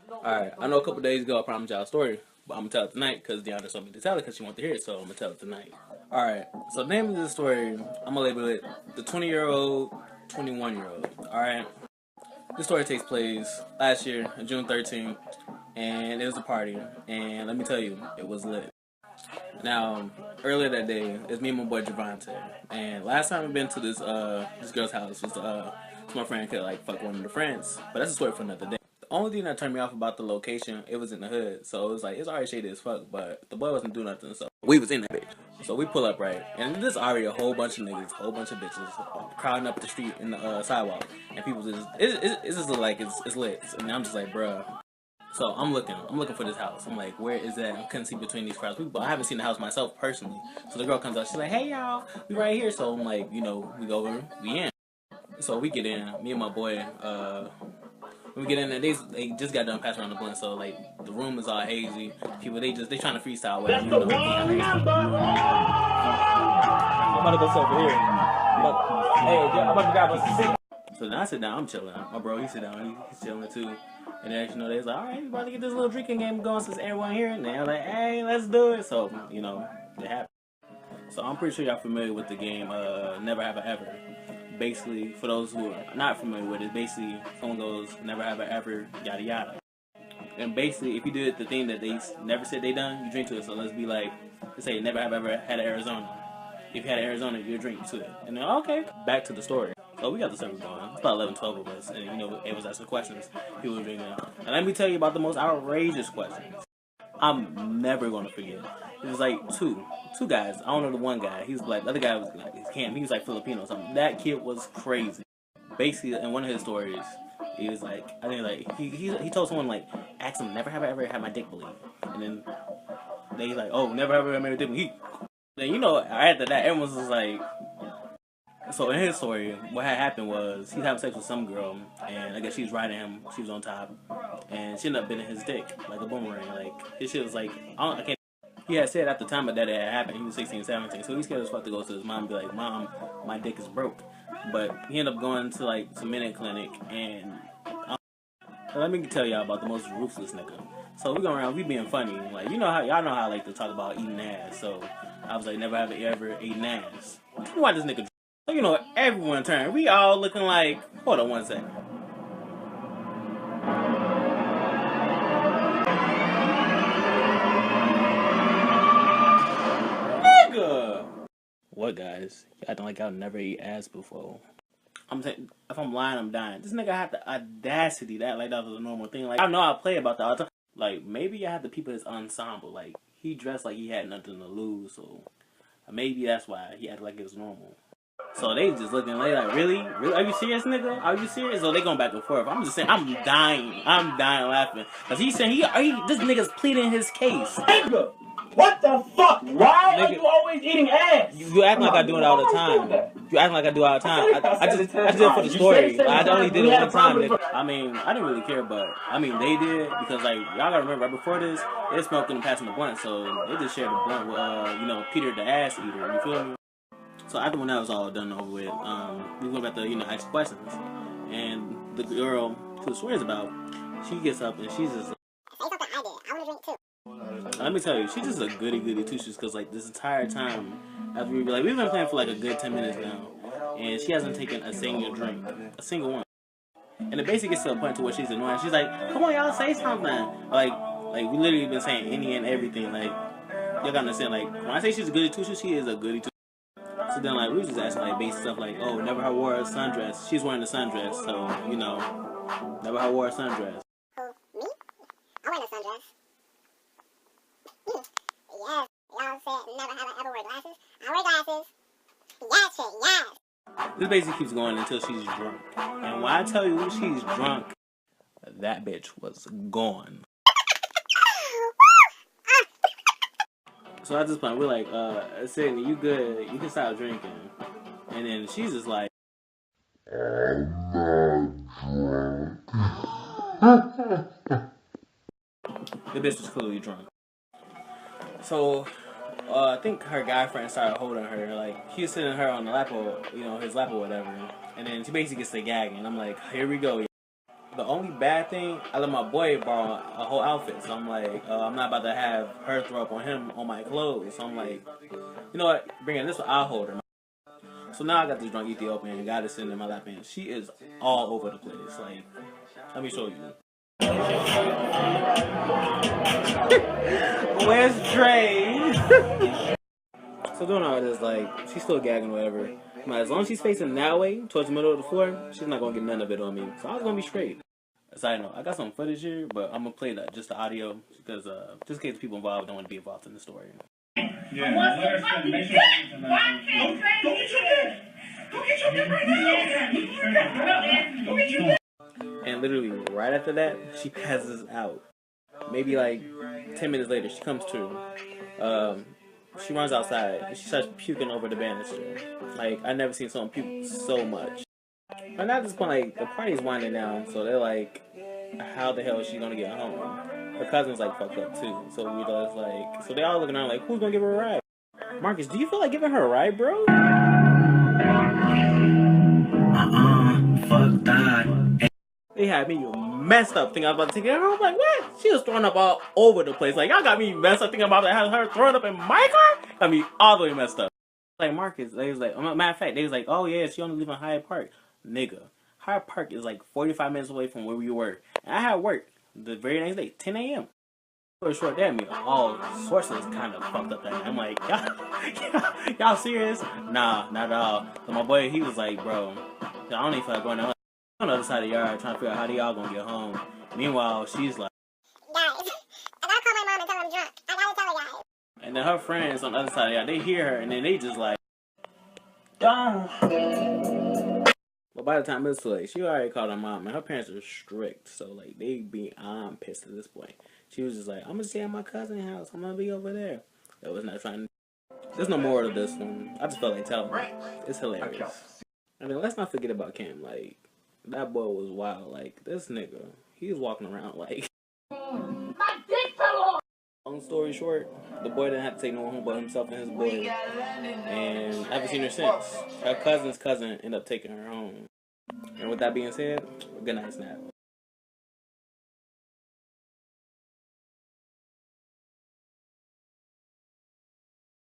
Alright, I know a couple days ago I promised y'all a story, but I'm gonna tell it tonight because Deandra told me to tell it because she wanted to hear it, so I'm gonna tell it tonight. Alright, so the name of this story, I'm gonna label it the 20-year-old, 21-year-old. Alright, this story takes place last year, June 13th, and it was a party, and let me tell you, it was lit. Now, earlier that day, it's me and my boy Javante, and last time I've been to this girl's house was so my friend could like fuck one of the friends, but that's a story for another day. The only thing that turned me off about the location, it was in the hood, so it was like it's already shady as fuck, but the boy wasn't doing nothing, so we was in that bitch. So we pull up right, and there's already a whole bunch of niggas, a whole bunch of bitches crowding up the street in the sidewalk, and people just it's just like it's lit, and I'm just like, bruh. So I'm looking for this house. I'm like, where is that? I couldn't see between these crowds of people. I haven't seen the house myself personally. So the girl comes out, she's like, hey y'all, we right here. So I'm like, we go over, we in. So we get in, me and my boy, when we get in there, they just got done passing around the blunt, so like the room is all hazy. People they trying to freestyle with. I'm about to go sit over here. I'm about to grab a seat. So then I sit down, I'm chilling. My bro, he sit down, he's chilling too. And then they was like, alright, we about to get this little drinking game going since everyone here. And they're like, hey, let's do it. So, it happened. So I'm pretty sure y'all familiar with the game Never Have I Ever. Basically, for those who are not familiar with it, basically someone goes, never have I ever, yada yada. And basically, if you did the thing that they never said they done, you drink to it. So let's be like, let's say never have I ever had an Arizona. If you had an Arizona, you drink to it. And then, okay, back to the story. So we got the server going. It's about 11, 12 of us. And, it was asking questions. People were drinking. And let me tell you about the most outrageous questions. I'm never going to forget. It was like two guys. I don't know the one guy. He was black. The other guy was like, he was like Filipino or something. That kid was crazy. Basically, in one of his stories, he was like, I think like, he told someone like, ask him, never have I ever had my dick bleed. And then they like, oh, never have I ever made a dick bleed. Then, after that, everyone was like, so in his story, what had happened was he was having sex with some girl, and I guess she was riding him. She was on top, and she ended up bending his dick like a boomerang. Like his shit was like I can't. He had said at the time that it had happened, he was 16, 17, so he's scared as fuck to go to his mom and be like, "Mom, my dick is broke." But he ended up going to like some minute clinic, and let me tell y'all about the most ruthless nigga. So we go around, we being funny, like y'all know how I like to talk about eating ass. So I was like, never have ever eaten ass. Why this nigga? So, everyone turned. We all looking like, hold on one second. Nigga! What, guys? You acting like y'all never eat ass before. I'm saying, if I'm lying, I'm dying. This nigga had the audacity that like that was a normal thing. Like, I know I play about that all the time. Like, maybe I had to peep his ensemble. Like, he dressed like he had nothing to lose, so maybe that's why he acted like it was normal. So they just looking like really? Are you serious, nigga? Are you serious? So they going back and forth. I'm just saying, I'm dying laughing. Cause he's saying this nigga's pleading his case. Nigga, what the fuck? Why are you always eating ass? You act like I do it all the time. You act like I do it all the time. I just did it for the story. I only did it one time, nigga. I mean, I didn't really care, but I mean they did because like y'all gotta remember right before this, they smoked and passing the blunt, so they just shared the blunt with Peter the ass eater. You feel me? So after when that was all done over with, we went back to ask questions, and the girl who swears about, she gets up and she's just. Say something I did. I want to drink too. Let me tell you, she's just a goody two shoes because like this entire time, after we've been playing for like a good 10 minutes now, and she hasn't taken a single drink, a single one. And it basically gets to a point to where she's annoying. She's like, "Come on, y'all, say something." Like we literally been saying any and everything. Like y'all gotta understand. Like when I say she's a goody two shoes, she is a goody two. So then, like, we was just asking, like, basic stuff, like, oh, never have wore a sundress. She's wearing a sundress, so, never have wore a sundress. Who, me? I'm wearing a sundress. Yes. Y'all said never have I ever wear glasses. I wear glasses. Yes, shit, yes. This basically keeps going until she's drunk. And when I tell you she's drunk, that bitch was gone. So at this point, we're like, Sydney, you good? You can stop drinking. And then she's just like, I'm not drunk. The bitch was clearly drunk. So, I think her guy friend started holding her. Like, he was sitting her on the lap or, his lap or whatever. And then she basically gets to gagging. I'm like, here we go. The only bad thing, I let my boy borrow a whole outfit. So I'm like, I'm not about to have her throw up on him on my clothes. So I'm like, you know what? Bring it this way, I'll hold her. So now I got this drunk Ethiopian and got it sitting in my lap, and she is all over the place. Like, let me show you. Where's Dre? So doing all this, like, she's still gagging, whatever. But as long as she's facing that way, towards the middle of the floor, she's not gonna get none of it on me. So I was gonna be straight. Side note, I got some footage here, but I'm gonna play that just the audio because just in case people involved don't want to be involved in the story. Yeah. And literally right after that, she passes out. Maybe like 10 minutes later, she comes to. She runs outside and she starts puking over the banister. Like, I never seen someone puke so much. And at this point, like, the party's winding down, so they're like, how the hell is she gonna get home? Her cousin's like fucked up too, so we just like, so they all looking around like, who's gonna give her a ride? Marcus, do you feel like giving her a ride, bro? Fuck that. They had me messed up thinking I was about to take it. I was like, what? She was throwing up all over the place. Like, y'all got me messed up thinking about her throwing up in my car? Got me all the way messed up. Like, Marcus, they was like, matter of fact, they was like, oh yeah, she only live in Hyde Park. Nigga, Hyde Park is like 45 minutes away from where we were. And I had work the very next day, 10 a.m. For a short day, I mean, all sorts of kind of fucked up that night. I'm like, y'all serious? Nah, not at all. So my boy, he was like, bro, I don't even feel like going on the other side of the yard trying to figure out how they all gonna get home. Meanwhile, she's like, Guys, I gotta call my mom and tell her I'm drunk. I gotta tell her, guys. and then her friends on the other side of the yard, they hear her and then they just like, but by the time it's too late, she already called her mom and her parents are strict, so like they beyond pissed at this point. She was just like, I'm gonna stay at my cousin's house. I'm gonna be over there. That was not trying to. There's no more to this one. I just felt like telling her. It's hilarious. And then let's not forget about Cam. Like, that boy was wild. Like, this nigga, he was walking around like. My dick fell off! Long story short, the boy didn't have to take no one home but himself and his boy. And I haven't seen her since. Her cousin's cousin ended up taking her home. And with that being said, good night, Snap.